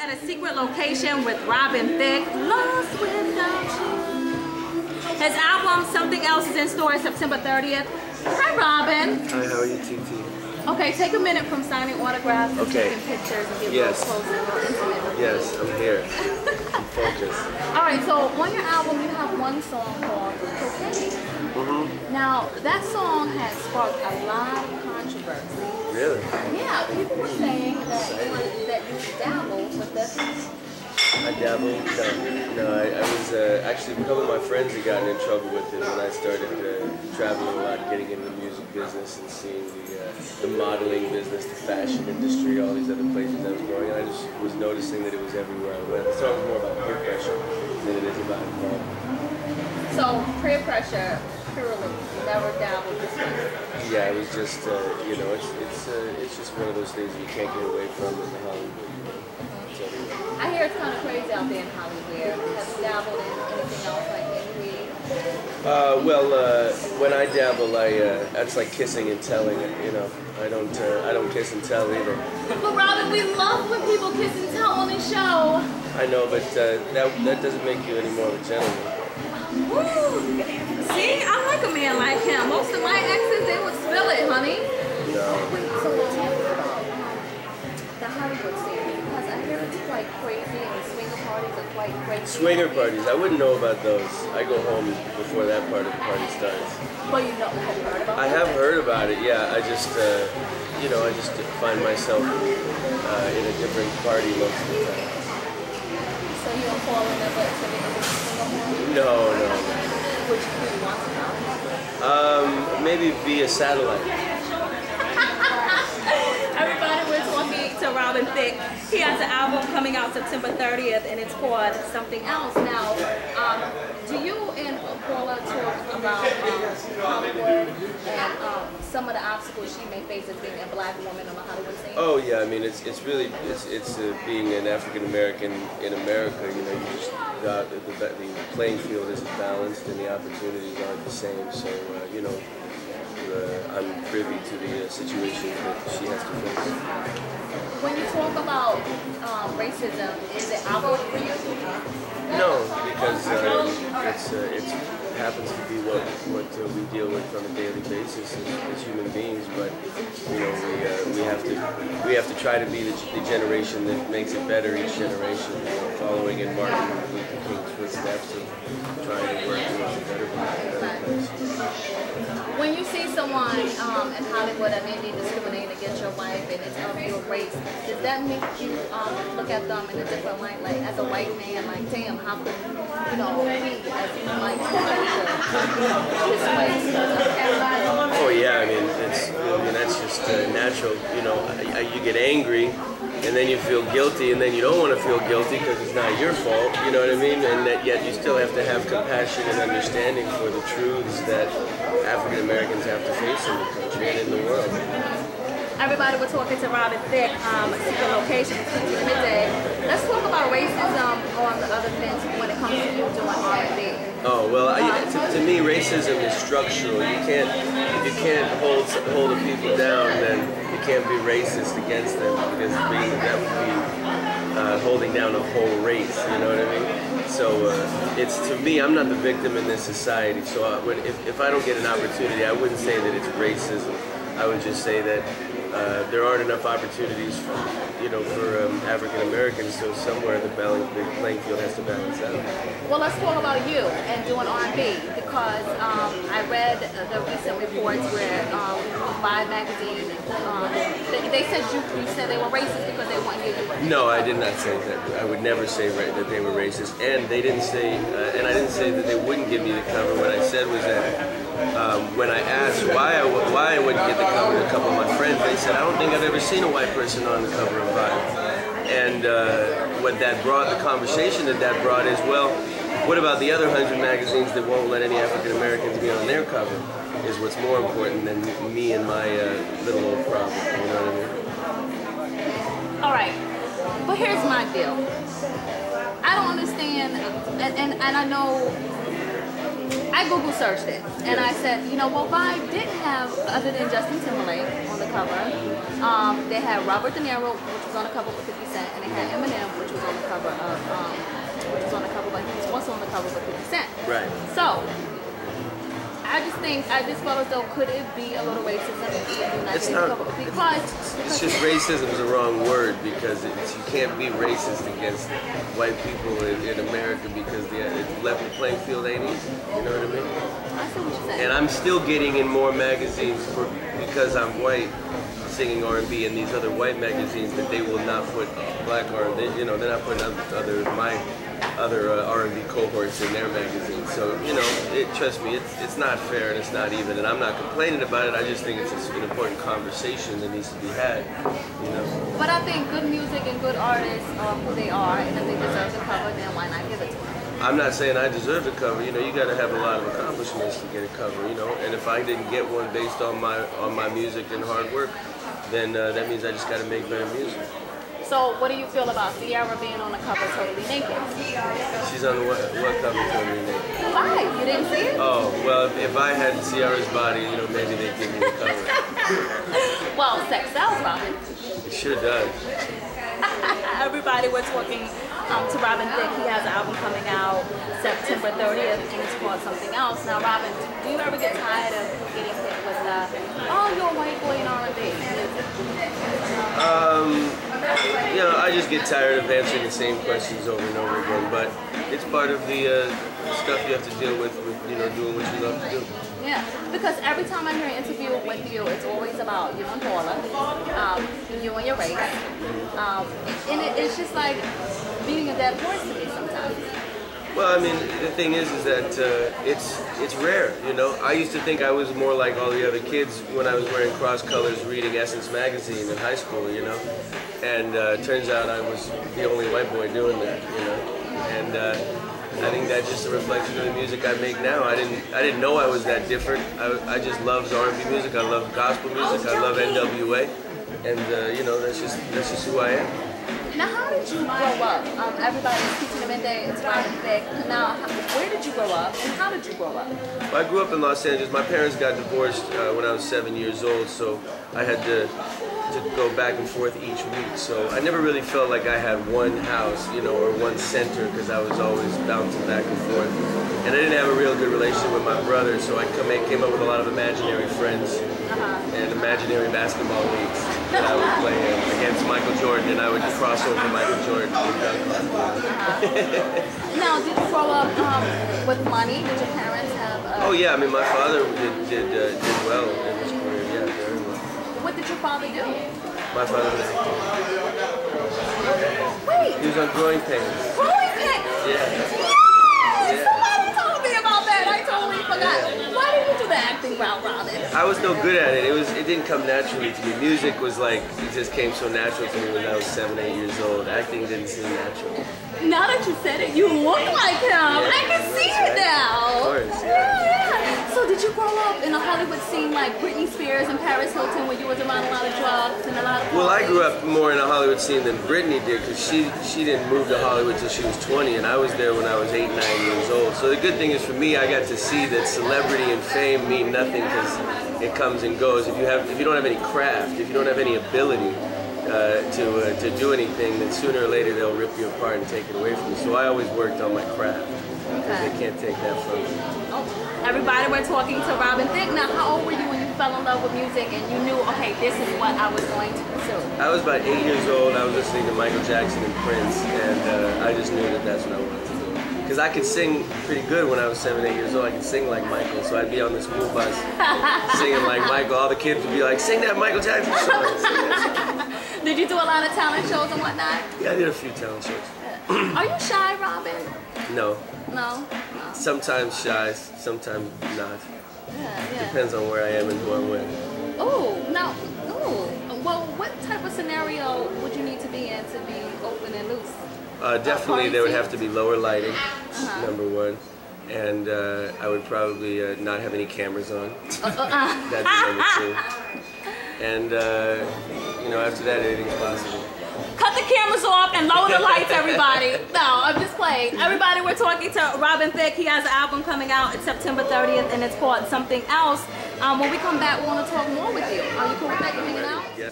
at a secret location with Robin Thicke, Lost Without You. His album, Something Else, is in store September 30th. Hi, Robin. Hi, how are you, TT? Okay, take a minute from signing autographs and taking pictures and getting real close and real intimate. Yes, I'm here. I'm focused. Alright, so on your album you have one song called Cocaine. Now, that song has sparked a lot of controversy. Really? Yeah, people were saying that you dabbled with this. I dabbled? No, I was actually, a couple of my friends had gotten in trouble with it when I started traveling a lot, getting into the music business and seeing the modeling business, the fashion industry, all these other places I was going. And I just was noticing that it was everywhere I went. The song's more about peer pressure than it is about involvement. So, peer pressure, purely, you never dabbled this way? Yeah, it was just, you know, it's just one of those things you can't get away from in the Hollywood. I hear it's kind of crazy out there in Hollywood. Have you dabbled in anything else, like in weed? Well, when I dabble, that's like kissing and telling. You know, I don't kiss and tell either. But Robin, we love when people kiss and tell on this show. I know, but that doesn't make you any more of a gentleman. Woo. See, I like a man like him. Most of my exes, they would spill it, honey. No. So we'll talk about the Hollywood scene. I hear it's quite crazy, and the swinger parties are quite crazy. Swinger parties, I wouldn't know about those. I go home before that part of the party starts. But you know, have you heard about it? I have heard about it, yeah. I just, you know, I just find myself in a different party most of the time. So you don't fall in love with somebody in a swinger party? No. Would you really want to know? Maybe via satellite. Everybody, we're talking to Robin Thicke. He has an album coming out September 30th, and it's called Something Else. Now, do you and Paula talk about Hollywood and some of the obstacles she may face as being a black woman on the Hollywood scene? Oh yeah, I mean it's really being an African American in America. You know, you just the playing field isn't balanced and the opportunities aren't the same. So you know. I'm privy to the situation that she has to face. When you talk about racism, is it out for you? No, because it happens to be what we deal with on a daily basis as human beings. But you know, we have to try to be the generation that makes it better each generation. You know, following in Martin Luther King's footsteps of trying to work towards a better place. When you see someone in Hollywood that may be discriminating against your wife and it's of your race, does that make you look at them in a different light? Like, as a white man, like, damn, how could, you know, we as black this way? Oh yeah, I mean that's just natural. You know, you get angry, and then you feel guilty, and then you don't want to feel guilty because it's not your fault. You know what I mean? And that yet you still have to have compassion and understanding for the truths that African Americans have to face in the country and in the world. Everybody, we're talking to Robin Thicke, secret location, midday. Let's talk about racism on the other things when it comes to you doing R&B. Oh well, to me, racism is structural. If you can't hold the people down, then you can't be racist against them because that would be holding down a whole race. You know what I mean? So it's, to me, I'm not the victim in this society. So if I don't get an opportunity, I wouldn't say that it's racism. I would just say that there aren't enough opportunities, for African Americans. So somewhere the playing field has to balance out. Well, let's talk about you and doing R&B, because I read the recent reports where Vibe magazine, they said you said they were racist because they want you to. No, I did not say that. I would never say that they were racist, and they didn't say, and I didn't say that they wouldn't give me the cover. What I said was that when I asked why I wouldn't get the cover to a couple of my friends, they said, I don't think I've ever seen a white person on the cover of Vibe. And what that brought, the conversation that brought is, well, what about the other 100 magazines that won't let any African Americans be on their cover? Is what's more important than me and my little old problem, you know what I mean? All right, but here's my deal. I don't understand, and I know, I Google searched it, and I said, you know, well, Vibe didn't have, other than Justin Timberlake on the cover, they had Robert De Niro, which was on the cover with 50 Cent, and they had Eminem, which was Cent. Right. So, I just felt as though could it be a little racism in the It's not. because It's just racism is the wrong word because you can't be racist against white people in America because it left the playing field ain't easy. You know what I mean? I see what you're saying. And I'm still getting in more magazines because I'm white, singing R&B in these other white magazines that they will not put black R&B. You know, they're not putting my other R&B cohorts in their magazines. So, you know, trust me, it's not fair and it's not even, and I'm not complaining about it. I just think it's an important conversation that needs to be had, you know. But I think good music and good artists are who they are, and if they deserve the cover, then why not give it to them? I'm not saying I deserve the cover. You know, you got to have a lot of accomplishments to get a cover, you know. And if I didn't get one based on my music and hard work, then that means I just got to make better music. So, what do you feel about Ciara being on the cover totally naked? She's on what cover totally naked? Why? You didn't see it? Oh, well, if I had Ciara's body, you know, maybe they'd give me the cover. Well, sex sells, Robin. It sure does. Everybody, we're talking to Robin Thicke. He has an album coming out September 30th, and it's called Something Else. Now, Robin, do you ever get tired of getting hit with oh, you're a white boy in R&B? You know, I just get tired of answering the same questions over and over again, but it's part of the stuff you have to deal with, you know, doing what you love to do. Yeah, because every time I hear an interview with you, it's always about you and Paula, you and your race, and it's just like beating a dead horse to me sometimes. Well, I mean, the thing is that it's rare, you know. I used to think I was more like all the other kids when I was wearing cross colors, reading Essence magazine in high school, you know. And turns out I was the only white boy doing that, you know. And I think that's just a reflection of the music I make now. I didn't know I was that different. I just loved R&B music. I love gospel music. I love NWA, and you know, that's just who I am. Now, how did you grow up? Everybody's teaching them in there, it's Robin Thicke. Now, where did you grow up, and how did you grow up? Well, I grew up in Los Angeles. My parents got divorced when I was 7 years old, so I had to go back and forth each week. So I never really felt like I had one house, you know, or one center, because I was always bouncing back and forth. And I didn't have a real good relationship with my brother, so I came up with a lot of imaginary friends and imaginary basketball leagues that I would play in against Michael Jordan, and I would cross over Michael Jordan and dunk on him. Now, did you grow up with money? Did your parents have? Oh yeah, I mean my father did well in his career. Yeah, very well. What did your father do? My father was. Wait. He was on Growing Pains. Growing Pains. Yeah. Somebody told me about that. I totally forgot. Why did you do the acting route, Robin? I was no good at it. It didn't come naturally to me. Music was like, it just came so natural to me when I was 7, 8 years old. Acting didn't seem natural. Now that you said it, you look like him. Yeah, I can see it now. Of course, Yeah. So did you grow up in a Hollywood scene like Britney Spears and Paris Hilton, where you was around a lot of drugs and a lot of? Well, I grew up more in a Hollywood scene than Britney did, because she didn't move to Hollywood till she was 20, and I was there when I was 8, 9 years old. So the good thing is for me, I got to see that celebrity and fame mean nothing because it comes and goes. If you don't have any craft, if you don't have any ability to do anything, then sooner or later they'll rip you apart and take it away from you. So I always worked on my craft, because they can't take that from me. Oh, everybody, we're talking to Robin Thicke. Now, how old were you when you fell in love with music and you knew, okay, this is what I was going to pursue? I was about 8 years old. I was listening to Michael Jackson and Prince, and I just knew that that's what I wanted to do. Because I could sing pretty good when I was 7, 8 years old. I could sing like Michael, so I'd be on the school bus singing like Michael. All the kids would be like, sing that Michael Jackson song. Did you do a lot of talent shows and whatnot? Yeah, I did a few talent shows. Are you shy, Robin? No. No? Sometimes shy, sometimes not. Yeah. Depends on where I am and who I'm with. Oh, now, well, what type of scenario would you need to be in to be open and loose? Definitely there would have to be lower lighting, number one. And I would probably not have any cameras on. That'd be number 2. And, you know, after that, anything's possible. Cut the cameras off and lower the lights, everybody. No, I'm just playing. Everybody, we're talking to Robin Thicke. He has an album coming out. It's September 30th, and it's called Something Else. When we come back, we want to talk more with you. Are you cool with that? You hanging out? Yeah.